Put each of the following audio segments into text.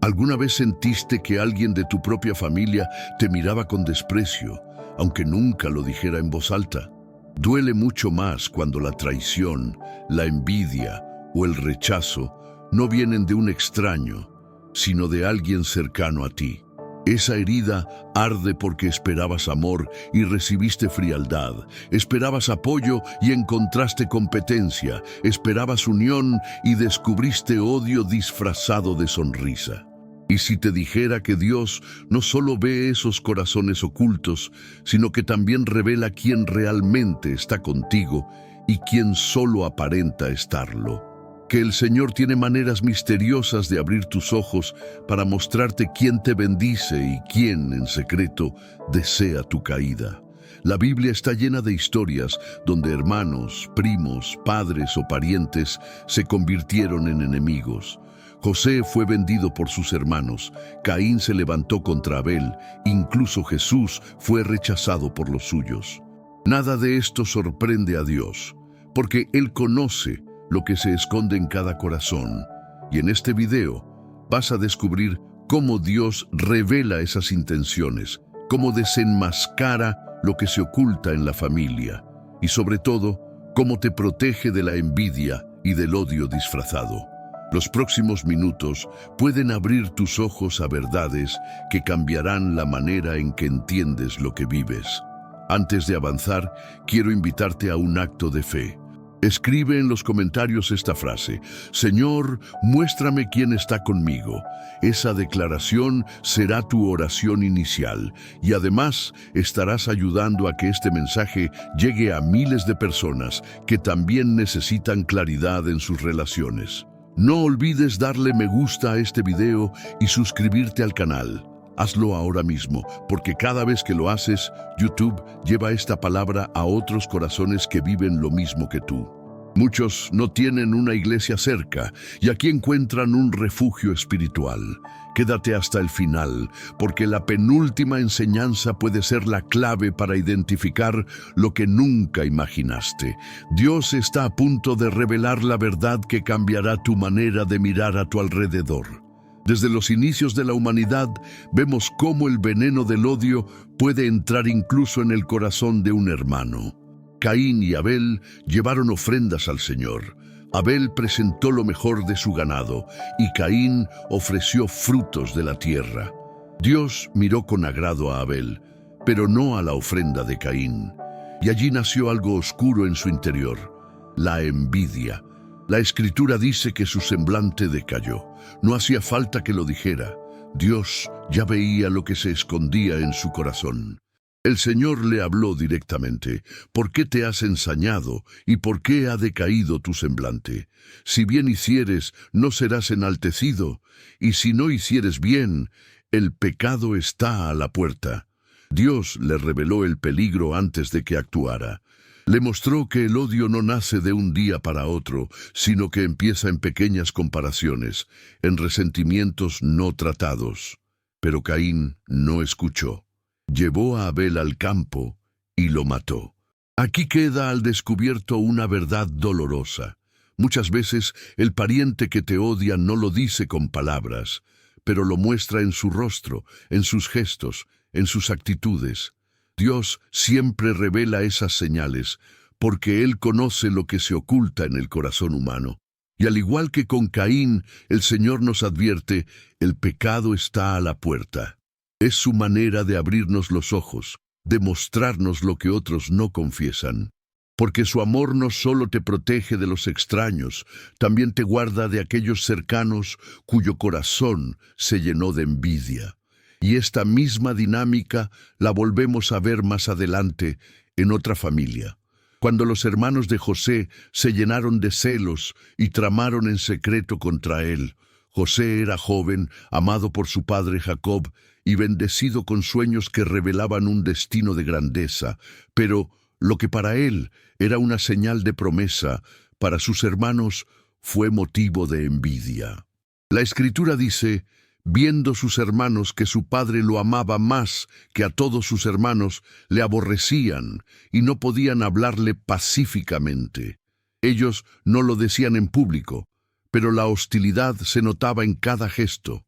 ¿Alguna vez sentiste que alguien de tu propia familia te miraba con desprecio, aunque nunca lo dijera en voz alta? Duele mucho más cuando la traición, la envidia o el rechazo no vienen de un extraño, sino de alguien cercano a ti. Esa herida arde porque esperabas amor y recibiste frialdad, esperabas apoyo y encontraste competencia, esperabas unión y descubriste odio disfrazado de sonrisa. Y si te dijera que Dios no solo ve esos corazones ocultos, sino que también revela quién realmente está contigo y quién solo aparenta estarlo. Que el Señor tiene maneras misteriosas de abrir tus ojos para mostrarte quién te bendice y quién, en secreto, desea tu caída. La Biblia está llena de historias donde hermanos, primos, padres o parientes se convirtieron en enemigos. José fue vendido por sus hermanos, Caín se levantó contra Abel, incluso Jesús fue rechazado por los suyos. Nada de esto sorprende a Dios, porque Él conoce lo que se esconde en cada corazón. Y en este video vas a descubrir cómo Dios revela esas intenciones, cómo desenmascara lo que se oculta en la familia y sobre todo, cómo te protege de la envidia y del odio disfrazado. Los próximos minutos pueden abrir tus ojos a verdades que cambiarán la manera en que entiendes lo que vives. Antes de avanzar, quiero invitarte a un acto de fe. Escribe en los comentarios esta frase: Señor, muéstrame quién está conmigo. Esa declaración será tu oración inicial y además estarás ayudando a que este mensaje llegue a miles de personas que también necesitan claridad en sus relaciones. No olvides darle me gusta a este video y suscribirte al canal. Hazlo ahora mismo, porque cada vez que lo haces, YouTube lleva esta palabra a otros corazones que viven lo mismo que tú. Muchos no tienen una iglesia cerca y aquí encuentran un refugio espiritual. Quédate hasta el final, porque la penúltima enseñanza puede ser la clave para identificar lo que nunca imaginaste. Dios está a punto de revelar la verdad que cambiará tu manera de mirar a tu alrededor. Desde los inicios de la humanidad, vemos cómo el veneno del odio puede entrar incluso en el corazón de un hermano. Caín y Abel llevaron ofrendas al Señor. Abel presentó lo mejor de su ganado y Caín ofreció frutos de la tierra. Dios miró con agrado a Abel, pero no a la ofrenda de Caín. Y allí nació algo oscuro en su interior: la envidia. La Escritura dice que su semblante decayó. No hacía falta que lo dijera. Dios ya veía lo que se escondía en su corazón. El Señor le habló directamente: ¿por qué te has ensañado y por qué ha decaído tu semblante? Si bien hicieres, no serás enaltecido, y si no hicieres bien, el pecado está a la puerta. Dios le reveló el peligro antes de que actuara. Le mostró que el odio no nace de un día para otro, sino que empieza en pequeñas comparaciones, en resentimientos no tratados. Pero Caín no escuchó. Llevó a Abel al campo y lo mató. Aquí queda al descubierto una verdad dolorosa. Muchas veces el pariente que te odia no lo dice con palabras, pero lo muestra en su rostro, en sus gestos, en sus actitudes. Dios siempre revela esas señales, porque Él conoce lo que se oculta en el corazón humano. Y al igual que con Caín, el Señor nos advierte: el pecado está a la puerta. Es su manera de abrirnos los ojos, de mostrarnos lo que otros no confiesan. Porque su amor no solo te protege de los extraños, también te guarda de aquellos cercanos cuyo corazón se llenó de envidia. Y esta misma dinámica la volvemos a ver más adelante en otra familia, cuando los hermanos de José se llenaron de celos y tramaron en secreto contra él. José era joven, amado por su padre Jacob y bendecido con sueños que revelaban un destino de grandeza, pero lo que para él era una señal de promesa, para sus hermanos fue motivo de envidia. La Escritura dice: viendo sus hermanos que su padre lo amaba más que a todos sus hermanos, le aborrecían y no podían hablarle pacíficamente. Ellos no lo decían en público, pero la hostilidad se notaba en cada gesto.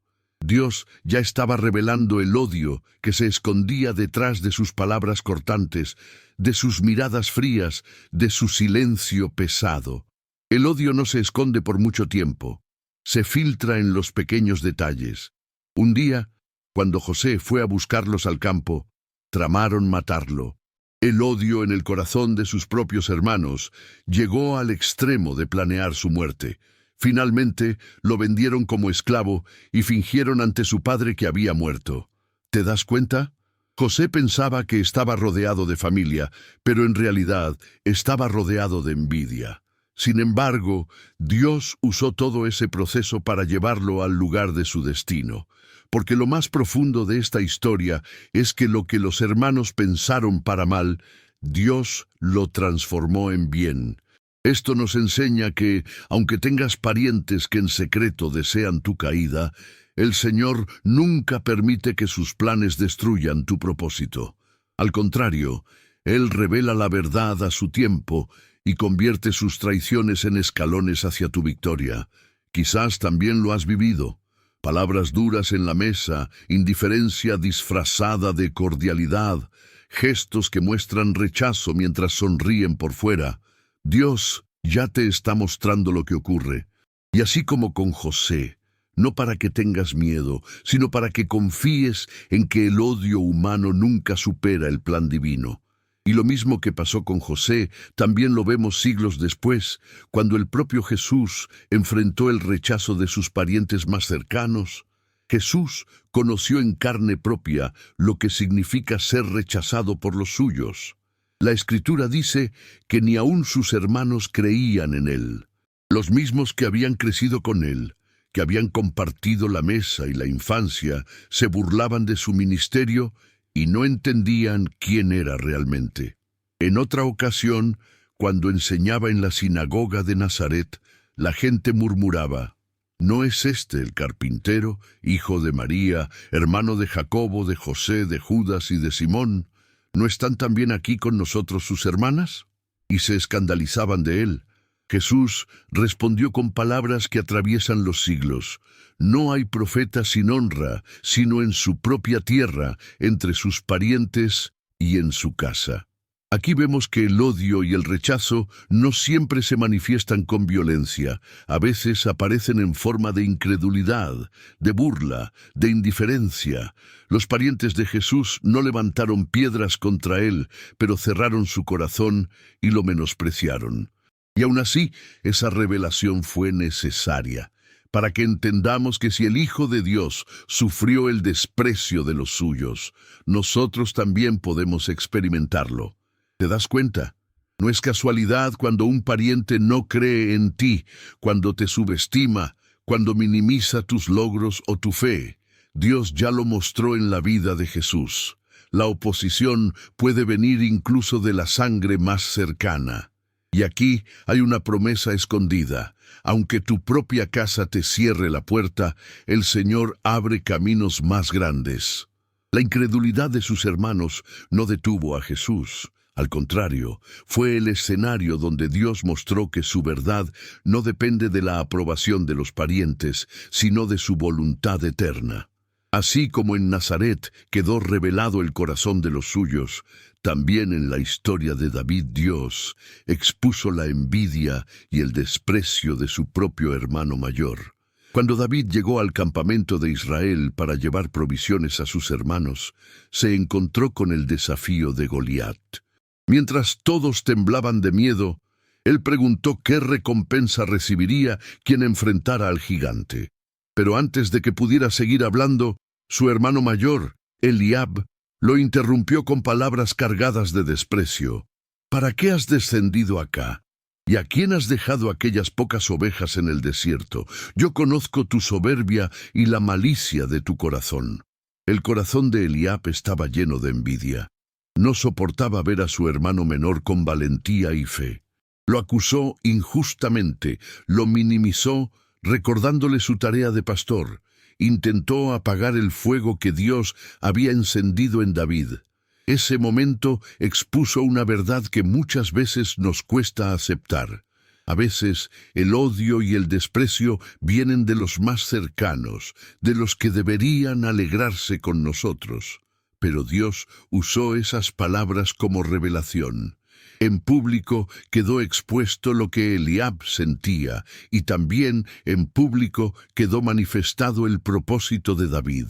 Dios ya estaba revelando el odio que se escondía detrás de sus palabras cortantes, de sus miradas frías, de su silencio pesado. El odio no se esconde por mucho tiempo, se filtra en los pequeños detalles. Un día, cuando José fue a buscarlos al campo, tramaron matarlo. El odio en el corazón de sus propios hermanos llegó al extremo de planear su muerte. Finalmente, lo vendieron como esclavo y fingieron ante su padre que había muerto. ¿Te das cuenta? José pensaba que estaba rodeado de familia, pero en realidad estaba rodeado de envidia. Sin embargo, Dios usó todo ese proceso para llevarlo al lugar de su destino. Porque lo más profundo de esta historia es que lo que los hermanos pensaron para mal, Dios lo transformó en bien. Esto nos enseña que, aunque tengas parientes que en secreto desean tu caída, el Señor nunca permite que sus planes destruyan tu propósito. Al contrario, Él revela la verdad a su tiempo y convierte sus traiciones en escalones hacia tu victoria. Quizás también lo has vivido. Palabras duras en la mesa, indiferencia disfrazada de cordialidad, gestos que muestran rechazo mientras sonríen por fuera. Dios ya te está mostrando lo que ocurre. Y así como con José, no para que tengas miedo, sino para que confíes en que el odio humano nunca supera el plan divino. Y lo mismo que pasó con José, también lo vemos siglos después, cuando el propio Jesús enfrentó el rechazo de sus parientes más cercanos. Jesús conoció en carne propia lo que significa ser rechazado por los suyos. La Escritura dice que ni aun sus hermanos creían en él. Los mismos que habían crecido con él, que habían compartido la mesa y la infancia, se burlaban de su ministerio y no entendían quién era realmente. En otra ocasión, cuando enseñaba en la sinagoga de Nazaret, la gente murmuraba: ¿no es este el carpintero, hijo de María, hermano de Jacobo, de José, de Judas y de Simón? ¿No están también aquí con nosotros sus hermanas? Y se escandalizaban de él. Jesús respondió con palabras que atraviesan los siglos: no hay profeta sin honra, sino en su propia tierra, entre sus parientes y en su casa. Aquí vemos que el odio y el rechazo no siempre se manifiestan con violencia. A veces aparecen en forma de incredulidad, de burla, de indiferencia. Los parientes de Jesús no levantaron piedras contra él, pero cerraron su corazón y lo menospreciaron. Y aún así, esa revelación fue necesaria, para que entendamos que si el Hijo de Dios sufrió el desprecio de los suyos, nosotros también podemos experimentarlo. ¿Te das cuenta? No es casualidad cuando un pariente no cree en ti, cuando te subestima, cuando minimiza tus logros o tu fe. Dios ya lo mostró en la vida de Jesús. La oposición puede venir incluso de la sangre más cercana. Y aquí hay una promesa escondida. Aunque tu propia casa te cierre la puerta, el Señor abre caminos más grandes. La incredulidad de sus hermanos no detuvo a Jesús. Al contrario, fue el escenario donde Dios mostró que su verdad no depende de la aprobación de los parientes, sino de su voluntad eterna. Así como en Nazaret quedó revelado el corazón de los suyos, también en la historia de David Dios expuso la envidia y el desprecio de su propio hermano mayor. Cuando David llegó al campamento de Israel para llevar provisiones a sus hermanos, se encontró con el desafío de Goliat. Mientras todos temblaban de miedo, él preguntó qué recompensa recibiría quien enfrentara al gigante. Pero antes de que pudiera seguir hablando, su hermano mayor, Eliab, lo interrumpió con palabras cargadas de desprecio. ¿Para qué has descendido acá? ¿Y a quién has dejado aquellas pocas ovejas en el desierto? Yo conozco tu soberbia y la malicia de tu corazón. El corazón de Eliab estaba lleno de envidia. No soportaba ver a su hermano menor con valentía y fe. Lo acusó injustamente, lo minimizó, recordándole su tarea de pastor. Intentó apagar el fuego que Dios había encendido en David. Ese momento expuso una verdad que muchas veces nos cuesta aceptar. A veces el odio y el desprecio vienen de los más cercanos, de los que deberían alegrarse con nosotros. Pero Dios usó esas palabras como revelación. En público quedó expuesto lo que Eliab sentía, y también en público quedó manifestado el propósito de David.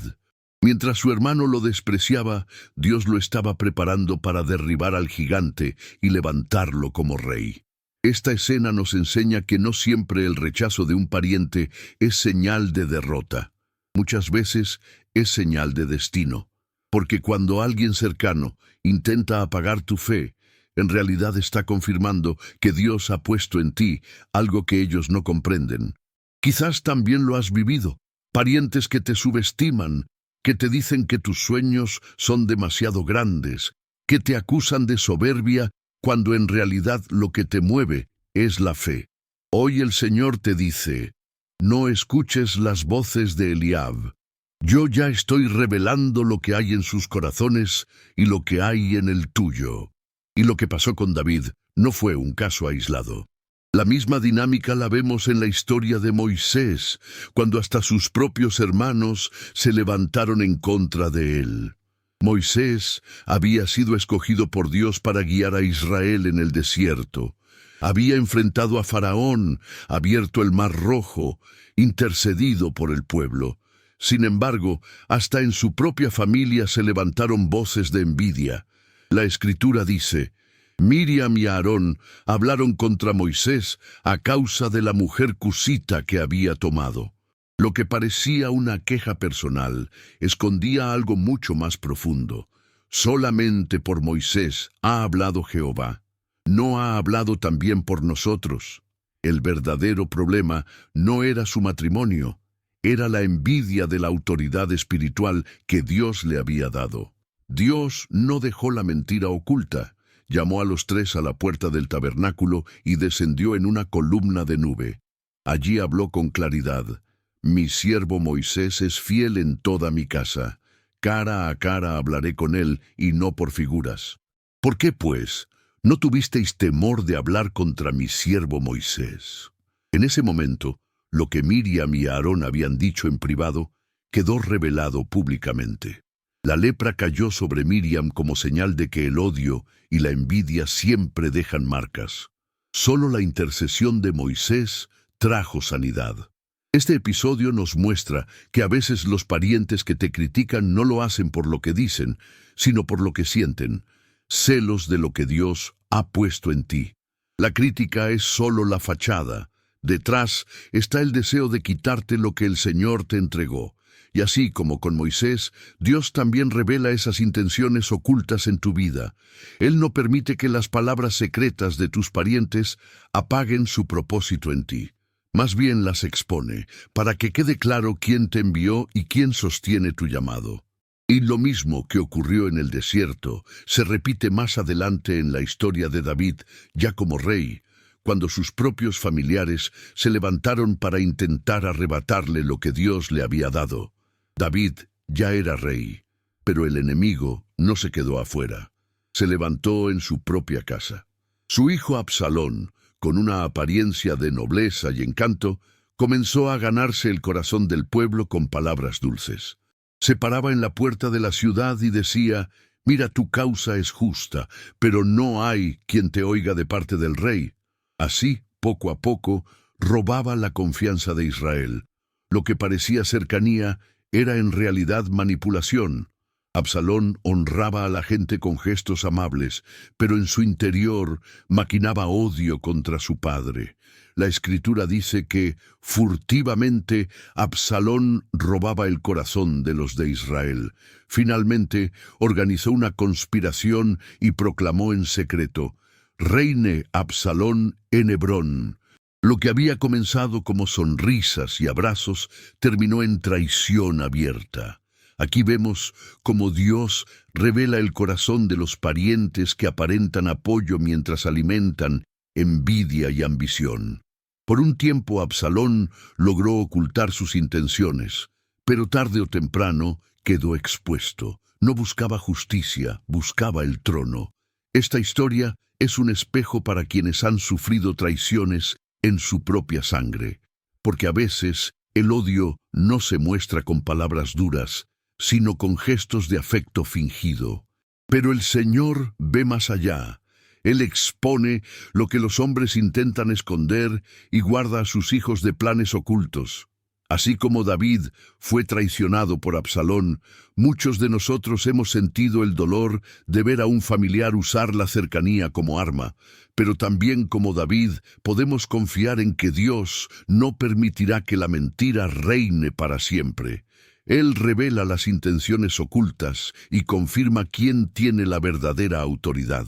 Mientras su hermano lo despreciaba, Dios lo estaba preparando para derribar al gigante y levantarlo como rey. Esta escena nos enseña que no siempre el rechazo de un pariente es señal de derrota. Muchas veces es señal de destino. Porque cuando alguien cercano intenta apagar tu fe, en realidad está confirmando que Dios ha puesto en ti algo que ellos no comprenden. Quizás también lo has vivido. Parientes que te subestiman, que te dicen que tus sueños son demasiado grandes, que te acusan de soberbia cuando en realidad lo que te mueve es la fe. Hoy el Señor te dice, no escuches las voces de Eliab. Yo ya estoy revelando lo que hay en sus corazones y lo que hay en el tuyo. Y lo que pasó con David no fue un caso aislado. La misma dinámica la vemos en la historia de Moisés, cuando hasta sus propios hermanos se levantaron en contra de él. Moisés había sido escogido por Dios para guiar a Israel en el desierto. Había enfrentado a Faraón, abierto el Mar Rojo, intercedido por el pueblo. Sin embargo, hasta en su propia familia se levantaron voces de envidia. La Escritura dice, Miriam y Aarón hablaron contra Moisés a causa de la mujer cusita que había tomado. Lo que parecía una queja personal escondía algo mucho más profundo. Solamente por Moisés ha hablado Jehová. ¿No ha hablado también por nosotros? El verdadero problema no era su matrimonio, era la envidia de la autoridad espiritual que Dios le había dado. Dios no dejó la mentira oculta. Llamó a los tres a la puerta del tabernáculo y descendió en una columna de nube. Allí habló con claridad. Mi siervo Moisés es fiel en toda mi casa. Cara a cara hablaré con él y no por figuras. ¿Por qué, pues, no tuvisteis temor de hablar contra mi siervo Moisés? En ese momento, lo que Miriam y Aarón habían dicho en privado quedó revelado públicamente. La lepra cayó sobre Miriam como señal de que el odio y la envidia siempre dejan marcas. Solo la intercesión de Moisés trajo sanidad. Este episodio nos muestra que a veces los parientes que te critican no lo hacen por lo que dicen, sino por lo que sienten, celos de lo que Dios ha puesto en ti. La crítica es solo la fachada. Detrás está el deseo de quitarte lo que el Señor te entregó. Y así como con Moisés, Dios también revela esas intenciones ocultas en tu vida. Él no permite que las palabras secretas de tus parientes apaguen su propósito en ti. Más bien las expone, para que quede claro quién te envió y quién sostiene tu llamado. Y lo mismo que ocurrió en el desierto, se repite más adelante en la historia de David, ya como rey, cuando sus propios familiares se levantaron para intentar arrebatarle lo que Dios le había dado. David ya era rey, pero el enemigo no se quedó afuera. Se levantó en su propia casa. Su hijo Absalón, con una apariencia de nobleza y encanto, comenzó a ganarse el corazón del pueblo con palabras dulces. Se paraba en la puerta de la ciudad y decía, «Mira, tu causa es justa, pero no hay quien te oiga de parte del rey». Así, poco a poco, robaba la confianza de Israel. Lo que parecía cercanía era en realidad manipulación. Absalón honraba a la gente con gestos amables, pero en su interior maquinaba odio contra su padre. La Escritura dice que, furtivamente, Absalón robaba el corazón de los de Israel. Finalmente, organizó una conspiración y proclamó en secreto, «Reine Absalón en Hebrón». Lo que había comenzado como sonrisas y abrazos terminó en traición abierta. Aquí vemos cómo Dios revela el corazón de los parientes que aparentan apoyo mientras alimentan envidia y ambición. Por un tiempo Absalón logró ocultar sus intenciones, pero tarde o temprano quedó expuesto. No buscaba justicia, buscaba el trono. Esta historia es un espejo para quienes han sufrido traiciones en su propia sangre, porque a veces el odio no se muestra con palabras duras, sino con gestos de afecto fingido. Pero el Señor ve más allá. Él expone lo que los hombres intentan esconder y guarda a sus hijos de planes ocultos. Así como David fue traicionado por Absalón, muchos de nosotros hemos sentido el dolor de ver a un familiar usar la cercanía como arma, pero también como David podemos confiar en que Dios no permitirá que la mentira reine para siempre. Él revela las intenciones ocultas y confirma quién tiene la verdadera autoridad.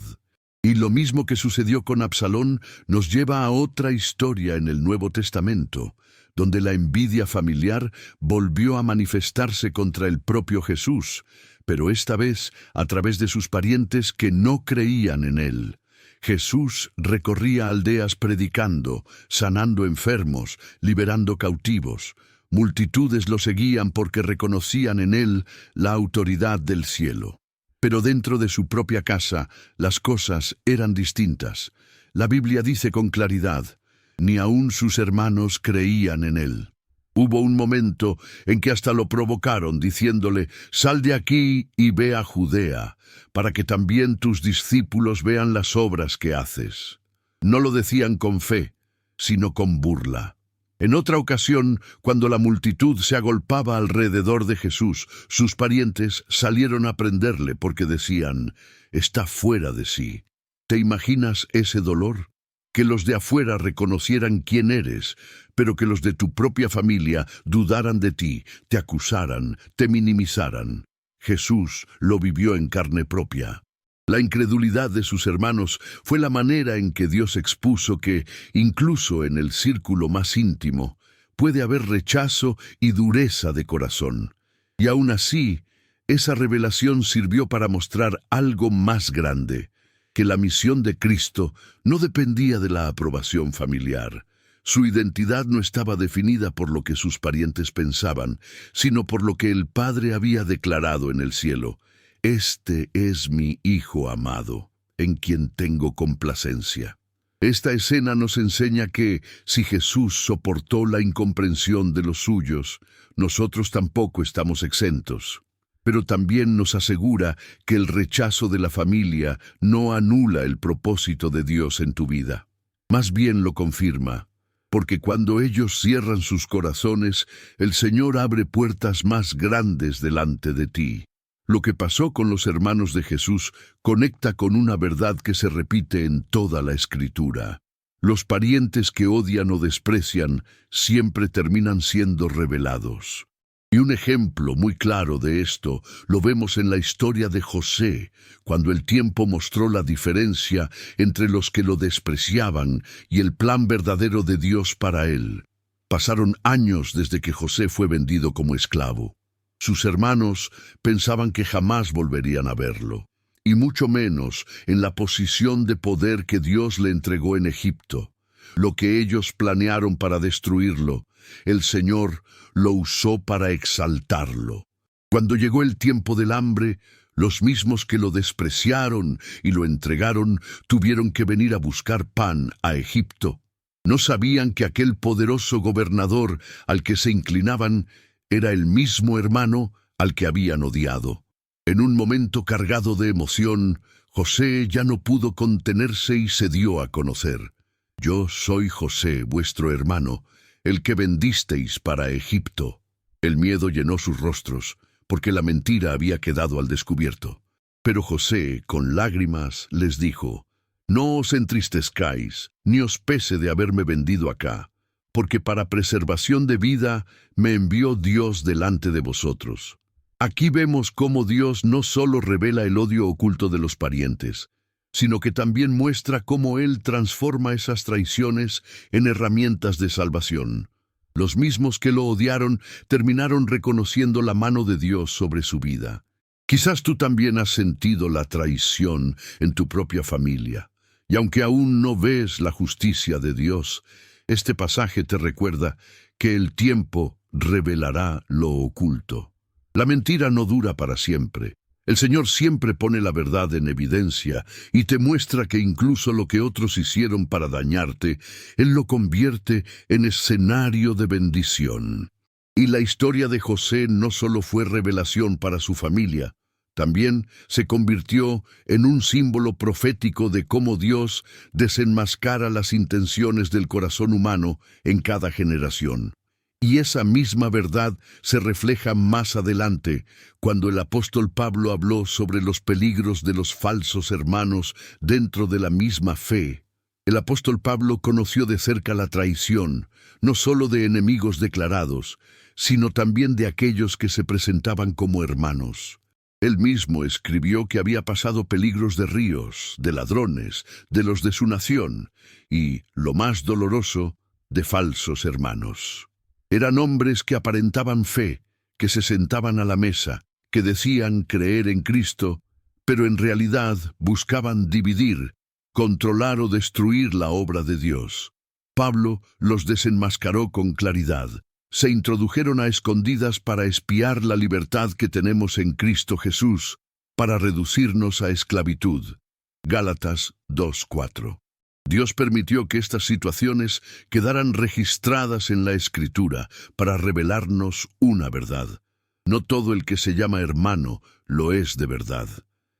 Y lo mismo que sucedió con Absalón nos lleva a otra historia en el Nuevo Testamento, donde la envidia familiar volvió a manifestarse contra el propio Jesús, pero esta vez a través de sus parientes que no creían en él. Jesús recorría aldeas predicando, sanando enfermos, liberando cautivos. Multitudes lo seguían porque reconocían en él la autoridad del cielo. Pero dentro de su propia casa las cosas eran distintas. La Biblia dice con claridad: ni aun sus hermanos creían en él. Hubo un momento en que hasta lo provocaron, diciéndole: «Sal de aquí y ve a Judea, para que también tus discípulos vean las obras que haces». No lo decían con fe, sino con burla. En otra ocasión, cuando la multitud se agolpaba alrededor de Jesús, sus parientes salieron a prenderle porque decían: «Está fuera de sí». ¿Te imaginas ese dolor? Que los de afuera reconocieran quién eres, pero que los de tu propia familia dudaran de ti, te acusaran, te minimizaran. Jesús lo vivió en carne propia. La incredulidad de sus hermanos fue la manera en que Dios expuso que, incluso en el círculo más íntimo, puede haber rechazo y dureza de corazón. Y aún así, esa revelación sirvió para mostrar algo más grande, que la misión de Cristo no dependía de la aprobación familiar. Su identidad no estaba definida por lo que sus parientes pensaban, sino por lo que el Padre había declarado en el cielo: «Este es mi Hijo amado, en quien tengo complacencia». Esta escena nos enseña que, si Jesús soportó la incomprensión de los suyos, nosotros tampoco estamos exentos. Pero también nos asegura que el rechazo de la familia no anula el propósito de Dios en tu vida. Más bien lo confirma, porque cuando ellos cierran sus corazones, el Señor abre puertas más grandes delante de ti. Lo que pasó con los hermanos de Jesús conecta con una verdad que se repite en toda la Escritura. Los parientes que odian o desprecian siempre terminan siendo revelados. Y un ejemplo muy claro de esto lo vemos en la historia de José, cuando el tiempo mostró la diferencia entre los que lo despreciaban y el plan verdadero de Dios para él. Pasaron años desde que José fue vendido como esclavo. Sus hermanos pensaban que jamás volverían a verlo, y mucho menos en la posición de poder que Dios le entregó en Egipto. Lo que ellos planearon para destruirlo, el Señor lo usó para exaltarlo. Cuando llegó el tiempo del hambre, los mismos que lo despreciaron y lo entregaron tuvieron que venir a buscar pan a Egipto. No sabían que aquel poderoso gobernador al que se inclinaban era el mismo hermano al que habían odiado. En un momento cargado de emoción, José ya no pudo contenerse y se dio a conocer: «Yo soy José, vuestro hermano, el que vendisteis para Egipto». El miedo llenó sus rostros, porque la mentira había quedado al descubierto. Pero José, con lágrimas, les dijo: «No os entristezcáis, ni os pese de haberme vendido acá, porque para preservación de vida me envió Dios delante de vosotros». Aquí vemos cómo Dios no solo revela el odio oculto de los parientes, sino que también muestra cómo Él transforma esas traiciones en herramientas de salvación. Los mismos que lo odiaron terminaron reconociendo la mano de Dios sobre su vida. Quizás tú también has sentido la traición en tu propia familia, y aunque aún no ves la justicia de Dios, este pasaje te recuerda que el tiempo revelará lo oculto. La mentira no dura para siempre. El Señor siempre pone la verdad en evidencia y te muestra que incluso lo que otros hicieron para dañarte, Él lo convierte en escenario de bendición. Y la historia de José no solo fue revelación para su familia, también se convirtió en un símbolo profético de cómo Dios desenmascara las intenciones del corazón humano en cada generación. Y esa misma verdad se refleja más adelante, cuando el apóstol Pablo habló sobre los peligros de los falsos hermanos dentro de la misma fe. El apóstol Pablo conoció de cerca la traición, no solo de enemigos declarados, sino también de aquellos que se presentaban como hermanos. Él mismo escribió que había pasado peligros de ríos, de ladrones, de los de su nación, y, lo más doloroso, de falsos hermanos. Eran hombres que aparentaban fe, que se sentaban a la mesa, que decían creer en Cristo, pero en realidad buscaban dividir, controlar o destruir la obra de Dios. Pablo los desenmascaró con claridad. Se introdujeron a escondidas para espiar la libertad que tenemos en Cristo Jesús, para reducirnos a esclavitud. Gálatas 2:4. Dios permitió que estas situaciones quedaran registradas en la Escritura para revelarnos una verdad. No todo el que se llama hermano lo es de verdad.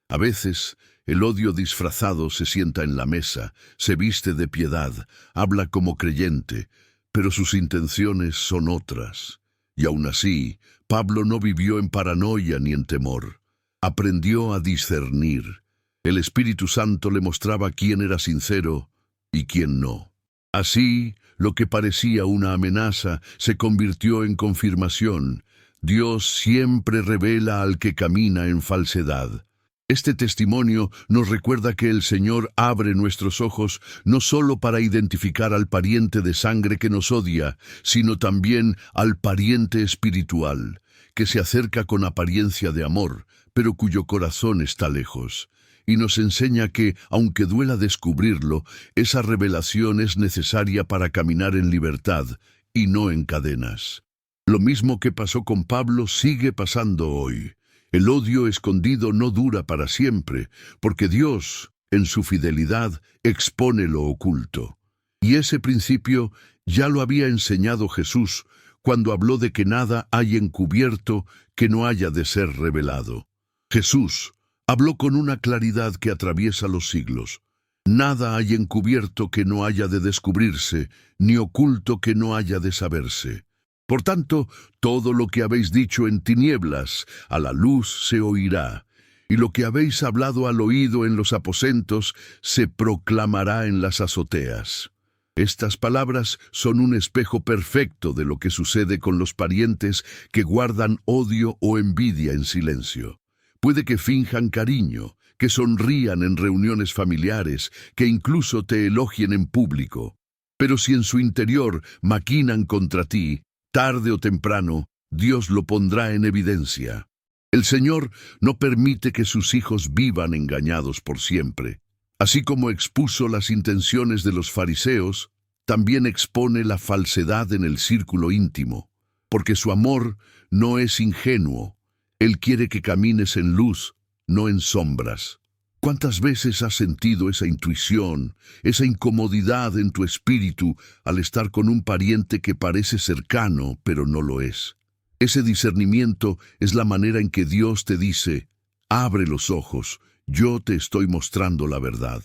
A veces, el odio disfrazado se sienta en la mesa, se viste de piedad, habla como creyente, pero sus intenciones son otras. Y aún así, Pablo no vivió en paranoia ni en temor. Aprendió a discernir. El Espíritu Santo le mostraba quién era sincero y quién no. Así, lo que parecía una amenaza se convirtió en confirmación. Dios siempre revela al que camina en falsedad. Este testimonio nos recuerda que el Señor abre nuestros ojos no solo para identificar al pariente de sangre que nos odia, sino también al pariente espiritual, que se acerca con apariencia de amor, pero cuyo corazón está lejos. Y nos enseña que, aunque duela descubrirlo, esa revelación es necesaria para caminar en libertad y no en cadenas. Lo mismo que pasó con Pablo sigue pasando hoy. El odio escondido no dura para siempre, porque Dios, en su fidelidad, expone lo oculto. Y ese principio ya lo había enseñado Jesús cuando habló de que nada hay encubierto que no haya de ser revelado. Jesús habló con una claridad que atraviesa los siglos. Nada hay encubierto que no haya de descubrirse, ni oculto que no haya de saberse. Por tanto, todo lo que habéis dicho en tinieblas, a la luz se oirá, y lo que habéis hablado al oído en los aposentos, se proclamará en las azoteas. Estas palabras son un espejo perfecto de lo que sucede con los parientes que guardan odio o envidia en silencio. Puede que finjan cariño, que sonrían en reuniones familiares, que incluso te elogien en público. Pero si en su interior maquinan contra ti, tarde o temprano, Dios lo pondrá en evidencia. El Señor no permite que sus hijos vivan engañados por siempre. Así como expuso las intenciones de los fariseos, también expone la falsedad en el círculo íntimo, porque su amor no es ingenuo. Él quiere que camines en luz, no en sombras. ¿Cuántas veces has sentido esa intuición, esa incomodidad en tu espíritu al estar con un pariente que parece cercano, pero no lo es? Ese discernimiento es la manera en que Dios te dice, abre los ojos, yo te estoy mostrando la verdad.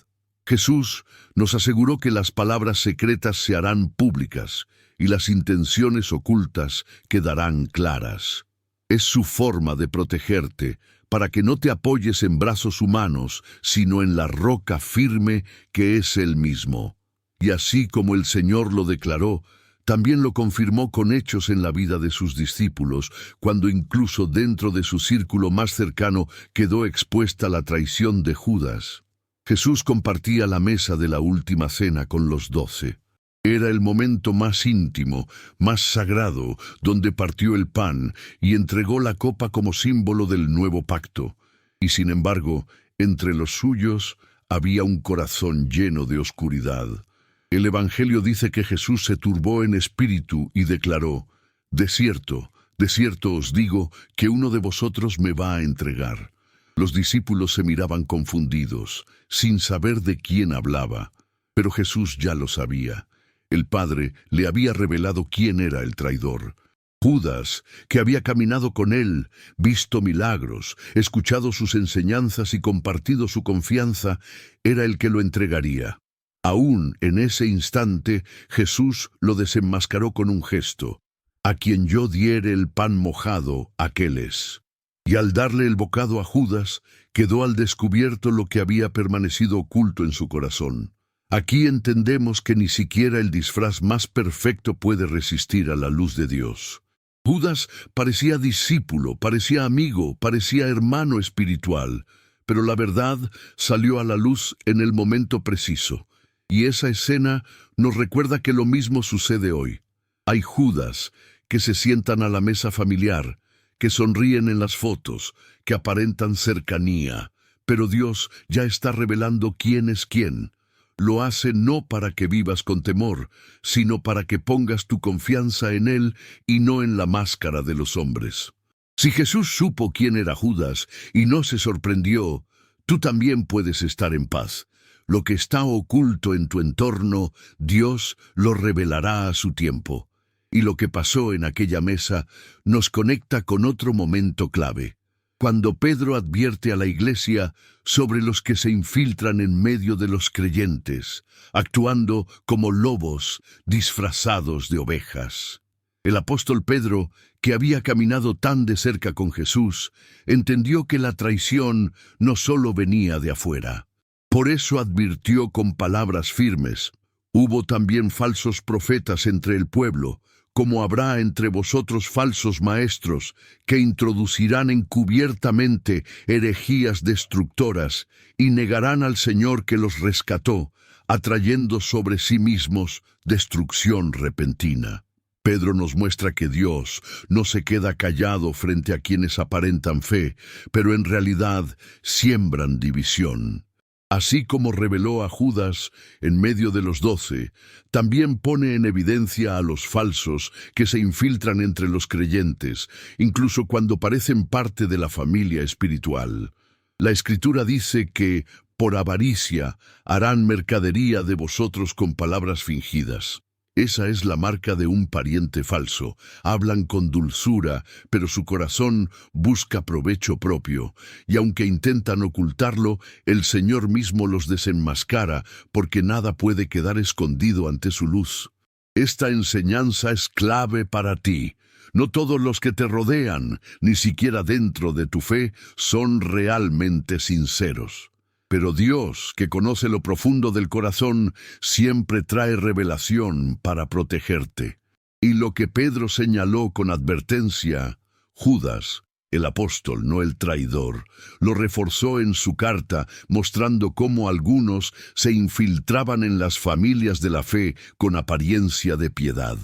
Jesús nos aseguró que las palabras secretas se harán públicas y las intenciones ocultas quedarán claras. Es su forma de protegerte, para que no te apoyes en brazos humanos, sino en la roca firme que es Él mismo. Y así como el Señor lo declaró, también lo confirmó con hechos en la vida de sus discípulos, cuando incluso dentro de su círculo más cercano quedó expuesta la traición de Judas. Jesús compartía la mesa de la última cena con los 12. Era el momento más íntimo, más sagrado, donde partió el pan y entregó la copa como símbolo del nuevo pacto. Y sin embargo, entre los suyos había un corazón lleno de oscuridad. El Evangelio dice que Jesús se turbó en espíritu y declaró, de cierto os digo que uno de vosotros me va a entregar. Los discípulos se miraban confundidos, sin saber de quién hablaba. Pero Jesús ya lo sabía. El Padre le había revelado quién era el traidor. Judas, que había caminado con él, visto milagros, escuchado sus enseñanzas y compartido su confianza, era el que lo entregaría. Aún en ese instante, Jesús lo desenmascaró con un gesto. A quien yo diere el pan mojado, aquel es. Y al darle el bocado a Judas, quedó al descubierto lo que había permanecido oculto en su corazón. Aquí entendemos que ni siquiera el disfraz más perfecto puede resistir a la luz de Dios. Judas parecía discípulo, parecía amigo, parecía hermano espiritual, pero la verdad salió a la luz en el momento preciso. Y esa escena nos recuerda que lo mismo sucede hoy. Hay Judas que se sientan a la mesa familiar, que sonríen en las fotos, que aparentan cercanía, pero Dios ya está revelando quién es quién. Lo hace no para que vivas con temor, sino para que pongas tu confianza en Él y no en la máscara de los hombres. Si Jesús supo quién era Judas y no se sorprendió, tú también puedes estar en paz. Lo que está oculto en tu entorno, Dios lo revelará a su tiempo. Y lo que pasó en aquella mesa nos conecta con otro momento clave. Cuando Pedro advierte a la iglesia sobre los que se infiltran en medio de los creyentes, actuando como lobos disfrazados de ovejas. El apóstol Pedro, que había caminado tan de cerca con Jesús, entendió que la traición no solo venía de afuera. Por eso advirtió con palabras firmes: hubo también falsos profetas entre el pueblo, como habrá entre vosotros falsos maestros, que introducirán encubiertamente herejías destructoras, y negarán al Señor que los rescató, atrayendo sobre sí mismos destrucción repentina. Pedro nos muestra que Dios no se queda callado frente a quienes aparentan fe, pero en realidad siembran división. Así como reveló a Judas en medio de los 12, también pone en evidencia a los falsos que se infiltran entre los creyentes, incluso cuando parecen parte de la familia espiritual. La Escritura dice que, por avaricia, harán mercadería de vosotros con palabras fingidas. Esa es la marca de un pariente falso. Hablan con dulzura, pero su corazón busca provecho propio, y aunque intentan ocultarlo, el Señor mismo los desenmascara, porque nada puede quedar escondido ante su luz. Esta enseñanza es clave para ti. No todos los que te rodean, ni siquiera dentro de tu fe, son realmente sinceros. Pero Dios, que conoce lo profundo del corazón, siempre trae revelación para protegerte. Y lo que Pedro señaló con advertencia, Judas, el apóstol, no el traidor, lo reforzó en su carta, mostrando cómo algunos se infiltraban en las familias de la fe con apariencia de piedad.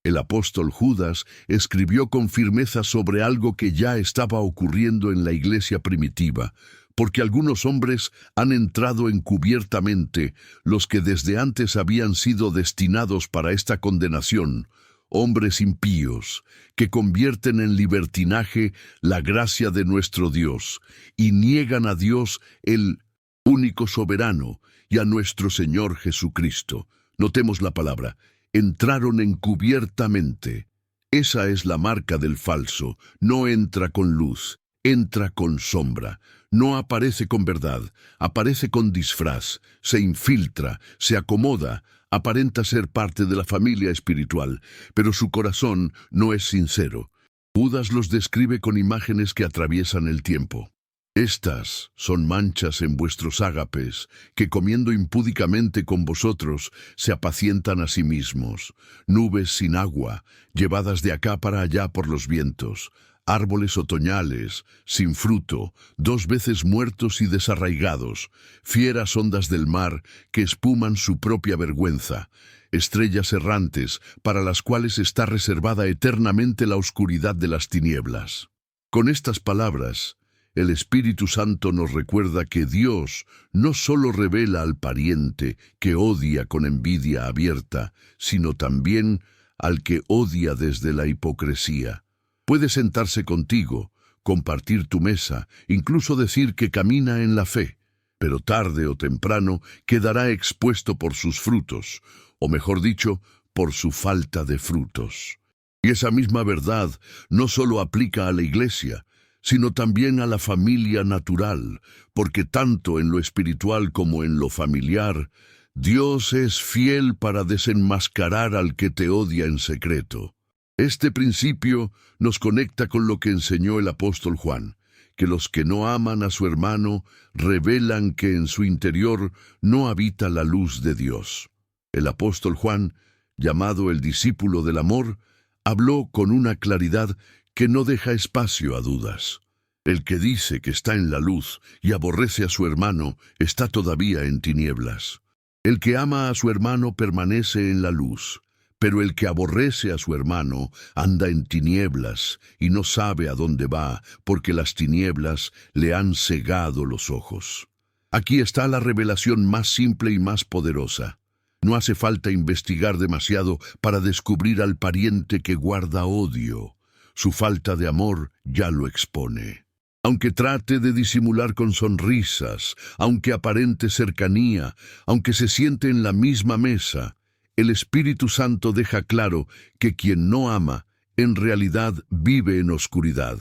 El apóstol Judas escribió con firmeza sobre algo que ya estaba ocurriendo en la iglesia primitiva, porque algunos hombres han entrado encubiertamente, los que desde antes habían sido destinados para esta condenación, hombres impíos, que convierten en libertinaje la gracia de nuestro Dios, y niegan a Dios, el único soberano, y a nuestro Señor Jesucristo. Notemos la palabra: entraron encubiertamente. Esa es la marca del falso. No entra con luz, entra con sombra. No aparece con verdad, aparece con disfraz, se infiltra, se acomoda, aparenta ser parte de la familia espiritual, pero su corazón no es sincero. Judas los describe con imágenes que atraviesan el tiempo. Estas son manchas en vuestros ágapes, que comiendo impúdicamente con vosotros, se apacientan a sí mismos. Nubes sin agua, llevadas de acá para allá por los vientos. Árboles otoñales, sin fruto, 2 veces muertos y desarraigados, fieras ondas del mar que espuman su propia vergüenza, estrellas errantes para las cuales está reservada eternamente la oscuridad de las tinieblas. Con estas palabras, el Espíritu Santo nos recuerda que Dios no solo revela al pariente que odia con envidia abierta, sino también al que odia desde la hipocresía. Puede sentarse contigo, compartir tu mesa, incluso decir que camina en la fe, pero tarde o temprano quedará expuesto por sus frutos, o mejor dicho, por su falta de frutos. Y esa misma verdad no solo aplica a la iglesia, sino también a la familia natural, porque tanto en lo espiritual como en lo familiar, Dios es fiel para desenmascarar al que te odia en secreto. Este principio nos conecta con lo que enseñó el apóstol Juan, que los que no aman a su hermano revelan que en su interior no habita la luz de Dios. El apóstol Juan, llamado el discípulo del amor, habló con una claridad que no deja espacio a dudas. El que dice que está en la luz y aborrece a su hermano está todavía en tinieblas. El que ama a su hermano permanece en la luz, pero el que aborrece a su hermano anda en tinieblas y no sabe a dónde va, porque las tinieblas le han cegado los ojos. Aquí está la revelación más simple y más poderosa. No hace falta investigar demasiado para descubrir al pariente que guarda odio. Su falta de amor ya lo expone. Aunque trate de disimular con sonrisas, aunque aparente cercanía, aunque se siente en la misma mesa, el Espíritu Santo deja claro que quien no ama, en realidad vive en oscuridad.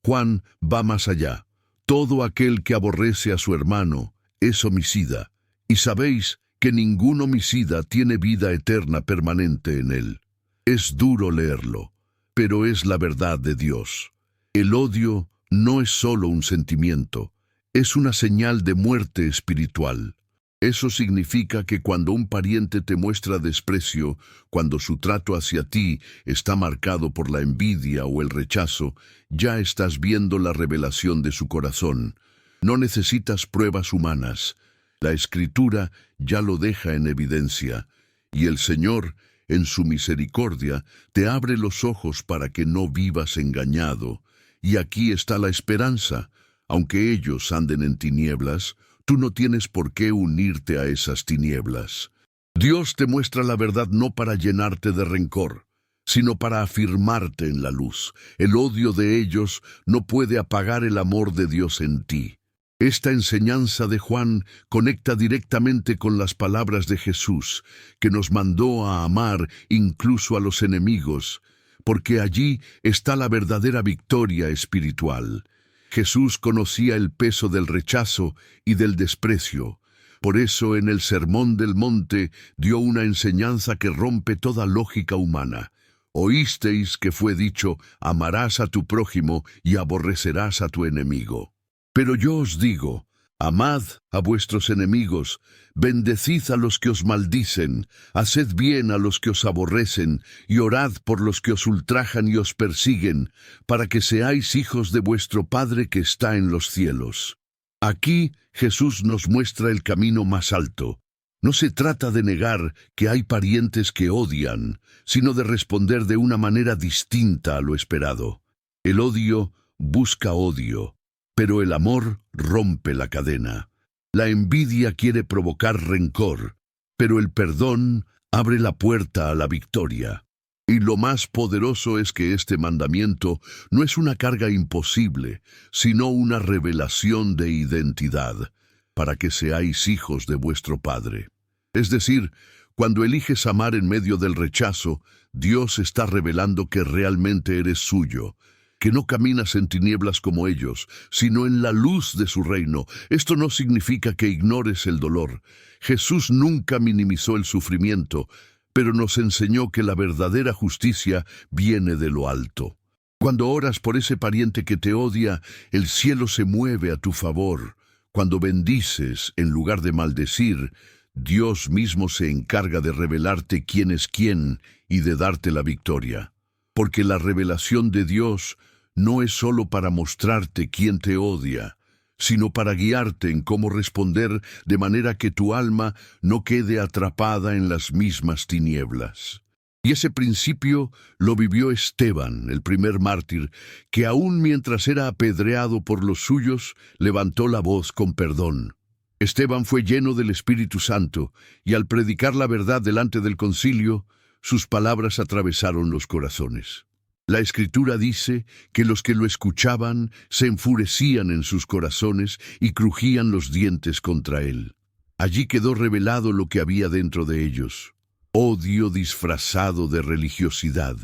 Juan va más allá. Todo aquel que aborrece a su hermano es homicida, y sabéis que ningún homicida tiene vida eterna permanente en él. Es duro leerlo, pero es la verdad de Dios. El odio no es solo un sentimiento, es una señal de muerte espiritual. Eso significa que cuando un pariente te muestra desprecio, cuando su trato hacia ti está marcado por la envidia o el rechazo, ya estás viendo la revelación de su corazón. No necesitas pruebas humanas. La Escritura ya lo deja en evidencia, y el Señor, en su misericordia, te abre los ojos para que no vivas engañado. Y aquí está la esperanza. Aunque ellos anden en tinieblas, tú no tienes por qué unirte a esas tinieblas. Dios te muestra la verdad no para llenarte de rencor, sino para afirmarte en la luz. El odio de ellos no puede apagar el amor de Dios en ti. Esta enseñanza de Juan conecta directamente con las palabras de Jesús, que nos mandó a amar incluso a los enemigos, porque allí está la verdadera victoria espiritual. Jesús conocía el peso del rechazo y del desprecio. Por eso en el Sermón del Monte dio una enseñanza que rompe toda lógica humana. Oísteis que fue dicho, amarás a tu prójimo y aborrecerás a tu enemigo. Pero yo os digo, amad a vuestros enemigos, bendecid a los que os maldicen, haced bien a los que os aborrecen, y orad por los que os ultrajan y os persiguen, para que seáis hijos de vuestro Padre que está en los cielos. Aquí Jesús nos muestra el camino más alto. No se trata de negar que hay parientes que odian, sino de responder de una manera distinta a lo esperado. El odio busca odio, pero el amor rompe la cadena. La envidia quiere provocar rencor, pero el perdón abre la puerta a la victoria. Y lo más poderoso es que este mandamiento no es una carga imposible, sino una revelación de identidad, para que seáis hijos de vuestro Padre. Es decir, cuando eliges amar en medio del rechazo, Dios está revelando que realmente eres suyo, que no caminas en tinieblas como ellos, sino en la luz de su reino. Esto no significa que ignores el dolor. Jesús nunca minimizó el sufrimiento, pero nos enseñó que la verdadera justicia viene de lo alto. Cuando oras por ese pariente que te odia, el cielo se mueve a tu favor. Cuando bendices en lugar de maldecir, Dios mismo se encarga de revelarte quién es quién y de darte la victoria. Porque la revelación de Dios no es solo para mostrarte quién te odia, sino para guiarte en cómo responder de manera que tu alma no quede atrapada en las mismas tinieblas. Y ese principio lo vivió Esteban, el primer mártir, que aún mientras era apedreado por los suyos, levantó la voz con perdón. Esteban fue lleno del Espíritu Santo, y al predicar la verdad delante del concilio, sus palabras atravesaron los corazones. La Escritura dice que los que lo escuchaban se enfurecían en sus corazones y crujían los dientes contra él. Allí quedó revelado lo que había dentro de ellos: odio disfrazado de religiosidad.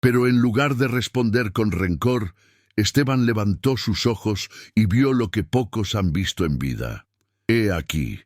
Pero en lugar de responder con rencor, Esteban levantó sus ojos y vio lo que pocos han visto en vida. He aquí,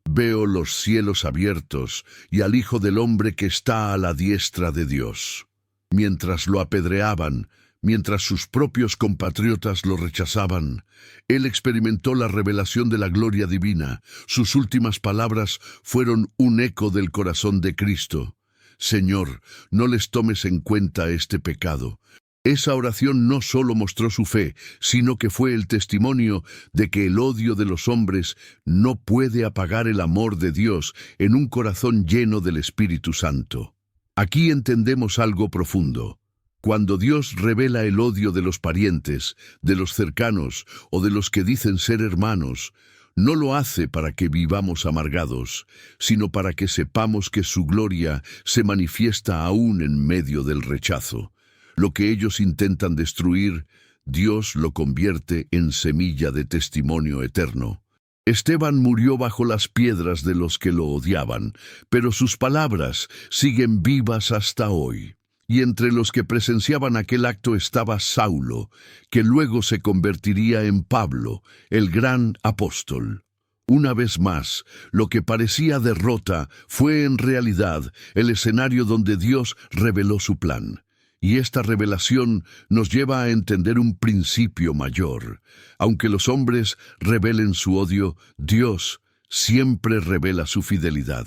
veo los cielos abiertos y al Hijo del Hombre que está a la diestra de Dios. Mientras lo apedreaban, mientras sus propios compatriotas lo rechazaban, él experimentó la revelación de la gloria divina. Sus últimas palabras fueron un eco del corazón de Cristo: Señor, no les tomes en cuenta este pecado. Esa oración no solo mostró su fe, sino que fue el testimonio de que el odio de los hombres no puede apagar el amor de Dios en un corazón lleno del Espíritu Santo. Aquí entendemos algo profundo. Cuando Dios revela el odio de los parientes, de los cercanos o de los que dicen ser hermanos, no lo hace para que vivamos amargados, sino para que sepamos que su gloria se manifiesta aún en medio del rechazo. Lo que ellos intentan destruir, Dios lo convierte en semilla de testimonio eterno. Esteban murió bajo las piedras de los que lo odiaban, pero sus palabras siguen vivas hasta hoy. Y entre los que presenciaban aquel acto estaba Saulo, que luego se convertiría en Pablo, el gran apóstol. Una vez más, lo que parecía derrota fue en realidad el escenario donde Dios reveló su plan. Y esta revelación nos lleva a entender un principio mayor. Aunque los hombres revelen su odio, Dios siempre revela su fidelidad.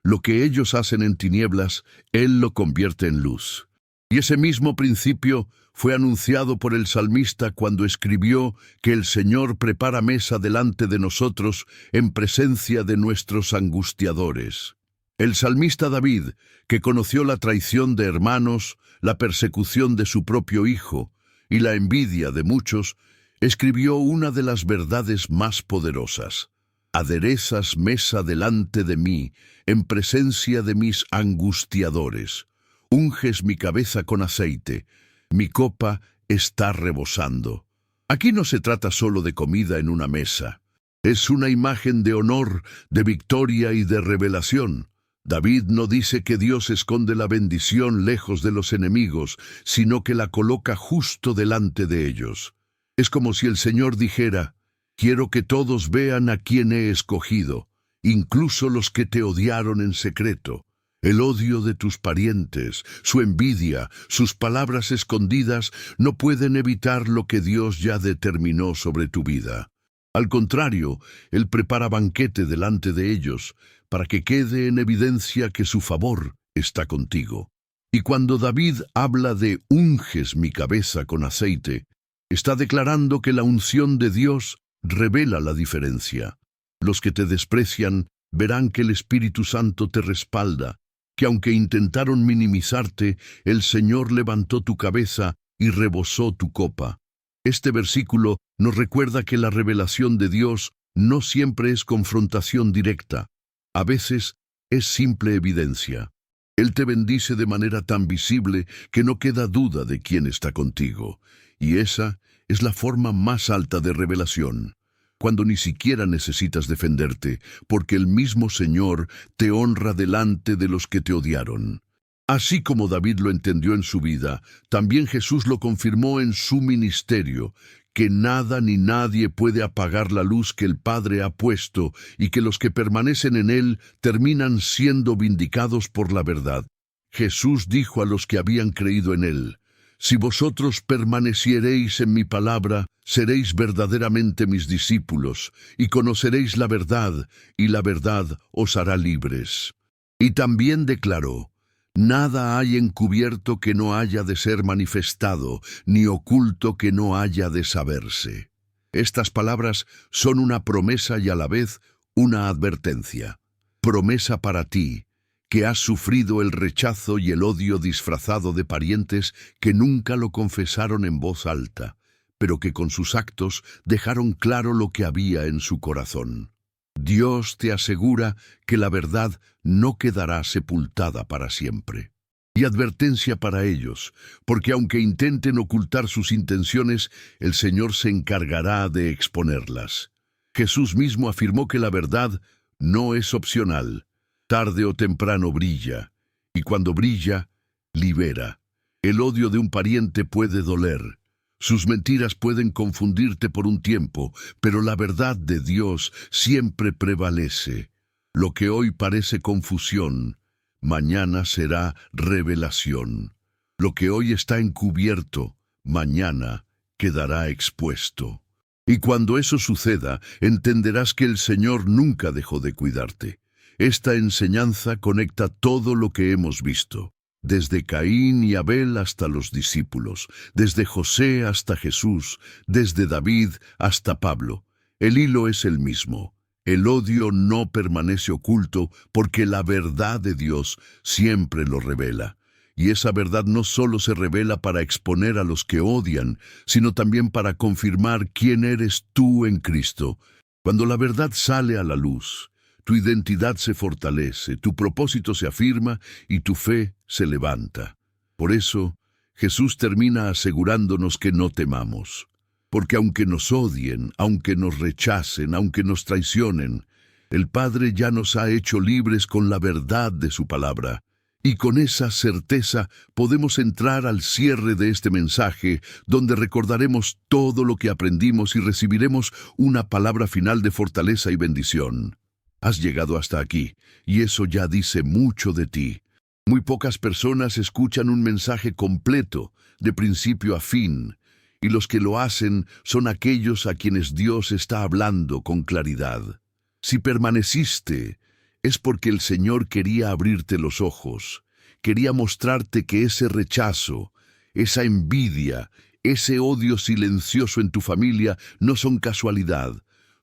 Lo que ellos hacen en tinieblas, Él lo convierte en luz. Y ese mismo principio fue anunciado por el salmista cuando escribió que el Señor prepara mesa delante de nosotros en presencia de nuestros angustiadores. El salmista David, que conoció la traición de hermanos, la persecución de su propio hijo y la envidia de muchos, escribió una de las verdades más poderosas: aderezas mesa delante de mí, en presencia de mis angustiadores. Unges mi cabeza con aceite, mi copa está rebosando. Aquí no se trata solo de comida en una mesa. Es una imagen de honor, de victoria y de revelación. David no dice que Dios esconde la bendición lejos de los enemigos, sino que la coloca justo delante de ellos. Es como si el Señor dijera: quiero que todos vean a quien he escogido, incluso los que te odiaron en secreto. El odio de tus parientes, su envidia, sus palabras escondidas no pueden evitar lo que Dios ya determinó sobre tu vida. Al contrario, Él prepara banquete delante de ellos, para que quede en evidencia que su favor está contigo. Y cuando David habla de unges mi cabeza con aceite, está declarando que la unción de Dios revela la diferencia. Los que te desprecian verán que el Espíritu Santo te respalda, que aunque intentaron minimizarte, el Señor levantó tu cabeza y rebosó tu copa. Este versículo nos recuerda que la revelación de Dios no siempre es confrontación directa. A veces es simple evidencia. Él te bendice de manera tan visible que no queda duda de quién está contigo. Y esa es la forma más alta de revelación, cuando ni siquiera necesitas defenderte, porque el mismo Señor te honra delante de los que te odiaron. Así como David lo entendió en su vida, también Jesús lo confirmó en su ministerio, que nada ni nadie puede apagar la luz que el Padre ha puesto y que los que permanecen en Él terminan siendo vindicados por la verdad. Jesús dijo a los que habían creído en Él: si vosotros permaneciereis en mi palabra, seréis verdaderamente mis discípulos, y conoceréis la verdad, y la verdad os hará libres. Y también declaró: nada hay encubierto que no haya de ser manifestado, ni oculto que no haya de saberse. Estas palabras son una promesa y a la vez una advertencia. Promesa para ti, que has sufrido el rechazo y el odio disfrazado de parientes que nunca lo confesaron en voz alta, pero que con sus actos dejaron claro lo que había en su corazón. Dios te asegura que la verdad no quedará sepultada para siempre. Y advertencia para ellos, porque aunque intenten ocultar sus intenciones, el Señor se encargará de exponerlas. Jesús mismo afirmó que la verdad no es opcional. Tarde o temprano brilla, y cuando brilla, libera. El odio de un pariente puede doler. Sus mentiras pueden confundirte por un tiempo, pero la verdad de Dios siempre prevalece. Lo que hoy parece confusión, mañana será revelación. Lo que hoy está encubierto, mañana quedará expuesto. Y cuando eso suceda, entenderás que el Señor nunca dejó de cuidarte. Esta enseñanza conecta todo lo que hemos visto, desde Caín y Abel hasta los discípulos, desde José hasta Jesús, desde David hasta Pablo. El hilo es el mismo. El odio no permanece oculto porque la verdad de Dios siempre lo revela. Y esa verdad no solo se revela para exponer a los que odian, sino también para confirmar quién eres tú en Cristo. Cuando la verdad sale a la luz, tu identidad se fortalece, tu propósito se afirma y tu fe se levanta. Por eso, Jesús termina asegurándonos que no temamos. Porque aunque nos odien, aunque nos rechacen, aunque nos traicionen, el Padre ya nos ha hecho libres con la verdad de su palabra. Y con esa certeza podemos entrar al cierre de este mensaje, donde recordaremos todo lo que aprendimos y recibiremos una palabra final de fortaleza y bendición. Has llegado hasta aquí, y eso ya dice mucho de ti. Muy pocas personas escuchan un mensaje completo, de principio a fin, y los que lo hacen son aquellos a quienes Dios está hablando con claridad. Si permaneciste, es porque el Señor quería abrirte los ojos, quería mostrarte que ese rechazo, esa envidia, ese odio silencioso en tu familia no son casualidad,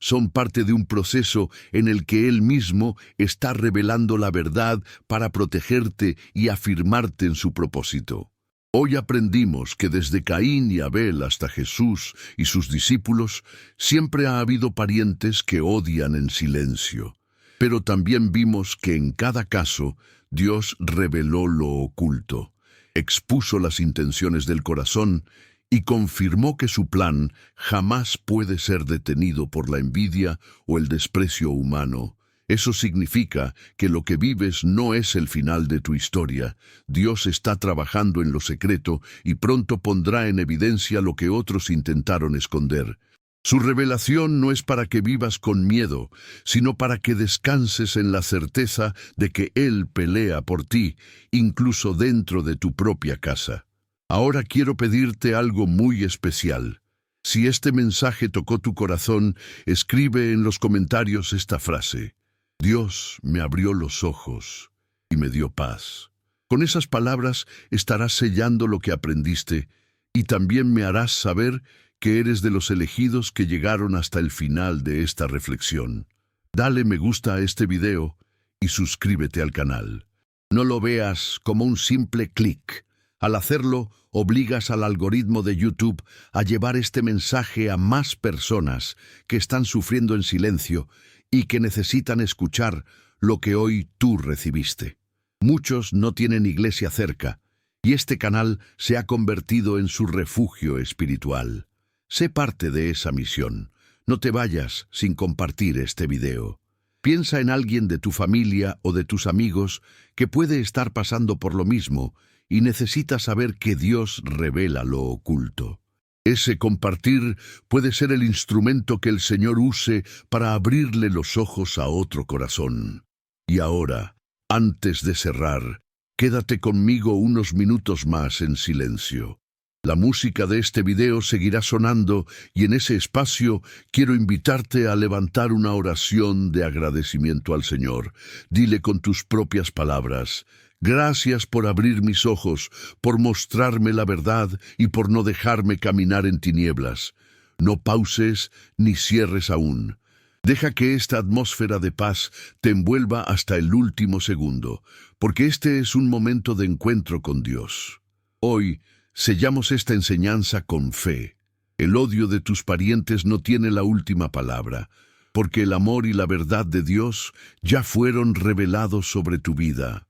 son parte de un proceso en el que Él mismo está revelando la verdad para protegerte y afirmarte en su propósito. Hoy aprendimos que desde Caín y Abel hasta Jesús y sus discípulos, siempre ha habido parientes que odian en silencio. Pero también vimos que en cada caso, Dios reveló lo oculto, expuso las intenciones del corazón y confirmó que su plan jamás puede ser detenido por la envidia o el desprecio humano. Eso significa que lo que vives no es el final de tu historia. Dios está trabajando en lo secreto y pronto pondrá en evidencia lo que otros intentaron esconder. Su revelación no es para que vivas con miedo, sino para que descanses en la certeza de que Él pelea por ti, incluso dentro de tu propia casa. Ahora quiero pedirte algo muy especial. Si este mensaje tocó tu corazón, escribe en los comentarios esta frase: Dios me abrió los ojos y me dio paz. Con esas palabras estarás sellando lo que aprendiste y también me harás saber que eres de los elegidos que llegaron hasta el final de esta reflexión. Dale me gusta a este video y suscríbete al canal. No lo veas como un simple clic. Al hacerlo, obligas al algoritmo de YouTube a llevar este mensaje a más personas que están sufriendo en silencio y que necesitan escuchar lo que hoy tú recibiste. Muchos no tienen iglesia cerca, y este canal se ha convertido en su refugio espiritual. Sé parte de esa misión. No te vayas sin compartir este video. Piensa en alguien de tu familia o de tus amigos que puede estar pasando por lo mismo y necesita saber que Dios revela lo oculto. Ese compartir puede ser el instrumento que el Señor use para abrirle los ojos a otro corazón. Y ahora, antes de cerrar, quédate conmigo unos minutos más en silencio. La música de este video seguirá sonando y en ese espacio quiero invitarte a levantar una oración de agradecimiento al Señor. Dile con tus propias palabras: gracias por abrir mis ojos, por mostrarme la verdad y por no dejarme caminar en tinieblas. No pauses ni cierres aún. Deja que esta atmósfera de paz te envuelva hasta el último segundo, porque este es un momento de encuentro con Dios. Hoy, sellamos esta enseñanza con fe. El odio de tus parientes no tiene la última palabra, porque el amor y la verdad de Dios ya fueron revelados sobre tu vida.